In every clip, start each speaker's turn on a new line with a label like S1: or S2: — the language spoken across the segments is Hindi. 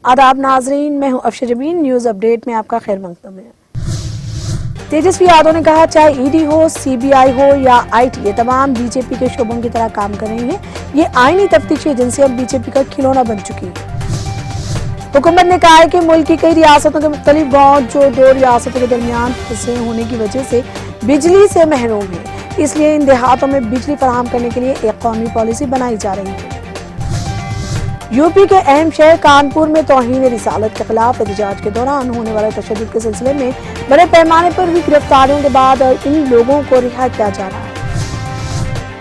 S1: आदाब नाजरीन, मैं हूं अफशर जमीन। न्यूज अपडेट में आपका खैर मकदम है। तेजस्वी यादव ने कहा, चाहे ईडी हो, सीबीआई हो या आईटी, ये तमाम बीजेपी के शोबों की तरह काम कर रही हैं। ये आईनी तफ्तीशी एजेंसी अब बीजेपी का खिलौना बन चुकी है। हुकूमत ने कहा है कि मुल्क की कई रियासतों के मुख्तलिफ गाँव जो दो रियासतों के दरमियान फंसे होने की वजह से बिजली से महरूम है, इसलिए इन देहातों में बिजली फराहम करने के लिए एक कौमी पॉलिसी बनाई जा रही है। यूपी के अहम शहर कानपुर में तौहीन रिसालत के खिलाफ एहतजाज के दौरान होने वाले तशद्दुद के सिलसिले में बड़े पैमाने पर हुई गिरफ्तारियों के बाद इन लोगों को रिहा किया जा रहा है।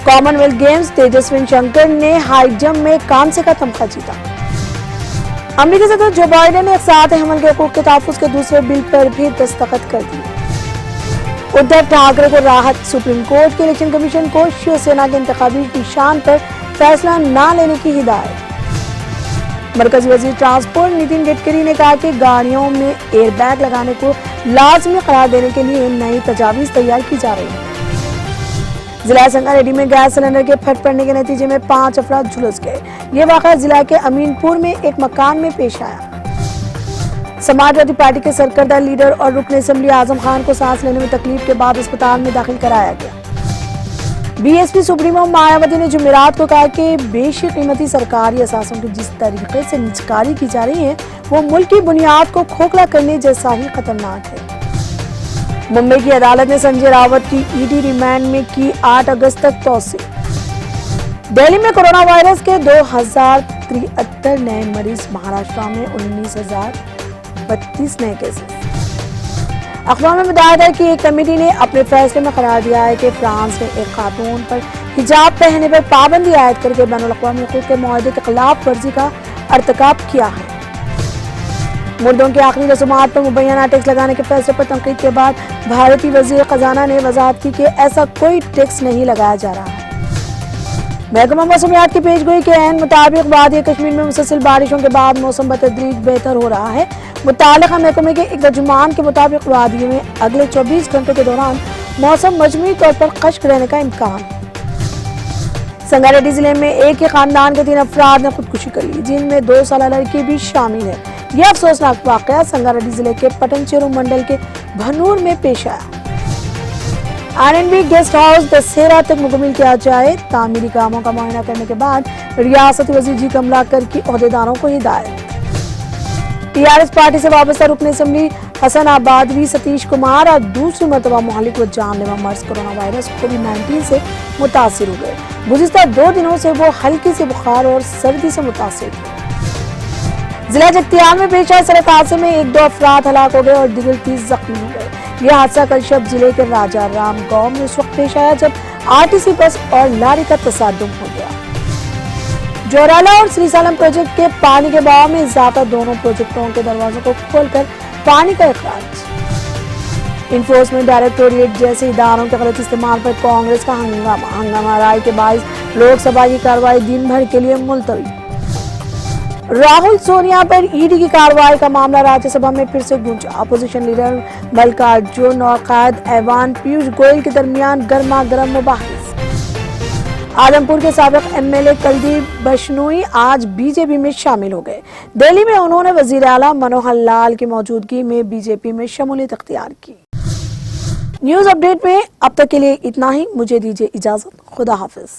S1: कॉमनवेल्थ गेम्स, तेजस्वी शंकर ने हाई जंप में कांसे का तमगा जीता। अमेरिकी सदर जो बाइडेन ने इक़्तिसाद हमल के हकूक़ के तहफ़्फ़ुज़ के दूसरे बिल पर भी दस्तखत कर दिए। उद्धव ठाकरे को राहत, सुप्रीम कोर्ट के इलेक्शन कमीशन को शिवसेना के इंतखाबी निशान पर फैसला न लेने की हिदायत। मरकजी वजीर ट्रांसपोर्ट नितिन गडकरी ने कहा कि गाड़ियों में एयरबैग लगाने को लाजमी करार देने के लिए नई तजावीज़ तैयार की जा रही है। जिला संगारेड्डी में गैस सिलेंडर के फट पड़ने के नतीजे में 5 अफराद झुलस गए। ये वाक़या जिला के अमीनपुर में एक मकान में पेश आया। समाजवादी पार्टी के सरकर्दा लीडर और रुकन असेंबली आजम खान को सांस लेने में तकलीफ के बाद अस्पताल में दाखिल कराया गया। बीएसपी सुप्रीमो मायावती ने जुमेरात को कहा कि बेशी कीमती सरकारी असासों की जिस तरीके से निजकारी की जा रही है, वो मुल्क की बुनियाद को खोखला करने जैसा ही खतरनाक है। मुंबई की अदालत ने संजय रावत की ईडी रिमांड में की 8 अगस्त तक तौसीह। दिल्ली में कोरोना वायरस के 2073 नए मरीज, महाराष्ट्र में 19,032 नए केसेस। अखबार में बताया था कि एक कमेटी ने अपने फैसले में करार दिया है कि फ्रांस ने एक खातून पर हिजाब पहनने पर पाबंदी आयद करके बैनुल अक़वामी हुकूक़ के मुआहदे के खिलाफ वर्जी का अर्तकाब किया है। मुर्दों की आखिरी रसूमात पर मुबैना टैक्स लगाने के फैसले पर तनकीद के बाद भारतीय वज़ीर खजाना ने वजाहत की कि ऐसा कोई टैक्स नहीं लगाया जा रहा है। महकमा मौसमियात की पेशगोई के ऐन मुताबिक वादी कश्मीर में मुसलसल बारिशों के बाद मौसम बतदरीज बेहतर हो रहा है। मुतालिका महकमे के एक तर्जुमान के मुताबिक वादी में अगले 24 घंटों के दौरान मौसम मजमूई तौर पर खुश्क रहने का इम्कान है। संगारेड्डी जिले में एक ही खानदान के 3 अफराद ने खुदकुशी कर ली, जिनमें 2 साल लड़की भी शामिल है। यह अफसोसनाक वाकया संगारेड्डी जिले के पटनचेरू मंडल के भनूर में पेश आया। आरएनबी गेस्ट हाउस दशहरा तक मुकम्मल किया जाए। तामीरी कामों का मुआयना करने के बाद रियासती वजीर जी कमलाकर की ओहदेदारों को हिदायत। टीआरएस पार्टी से वाबस्ता रुकन असेंबली हसन आबादवी सतीश कुमार और दूसरी मरतबा मुहल्लिक व जानलेवा मर्ज कोरोना वायरस कोविड-19 से मुतासिर हो गए। गुज़िश्ता 2 दिनों से वो हल्की से बुखार और सर्दी से मुतासिर थे। जिला जगतियाल में पेश आए सड़क हादसे में 1-2 अफराद हलाक हो गए और दिगर 30 जख्मी हो गए। यह हादसा कल शब जिले के राजा राम गांव में उस वक्त पेश आया जब आरटीसी बस और लारी का तसादुम हो गया। जोराला और श्रीसालम प्रोजेक्ट के पानी के बहाव में इजाफा, दोनों प्रोजेक्टों के दरवाजों को खोलकर पानी का इखराज। इन्फोर्समेंट डायरेक्टोरेट जैसे इदारों के गलत इस्तेमाल पर कांग्रेस का हंगामा राय के बायस लोकसभा की कार्रवाई दिन भर के लिए मुलतवी। राहुल सोनिया पर ईडी की कार्रवाई का मामला राज्यसभा में फिर से गूंजा। अपोजिशन लीडर मल्लिकार्जुन और कायद ऐवान पीयूष गोयल के दरमियान गर्मा गर्म मुबाहिस। आलमपुर के साबिक एमएलए कुलदीप बिश्नोई आज बीजेपी में शामिल हो गए। दिल्ली में उन्होंने वजीर आला मनोहर लाल की मौजूदगी में बीजेपी में शमूलियत अख्तियार की। न्यूज अपडेट में अब तक के लिए इतना ही। मुझे दीजिए इजाजत। खुदा हाफिज।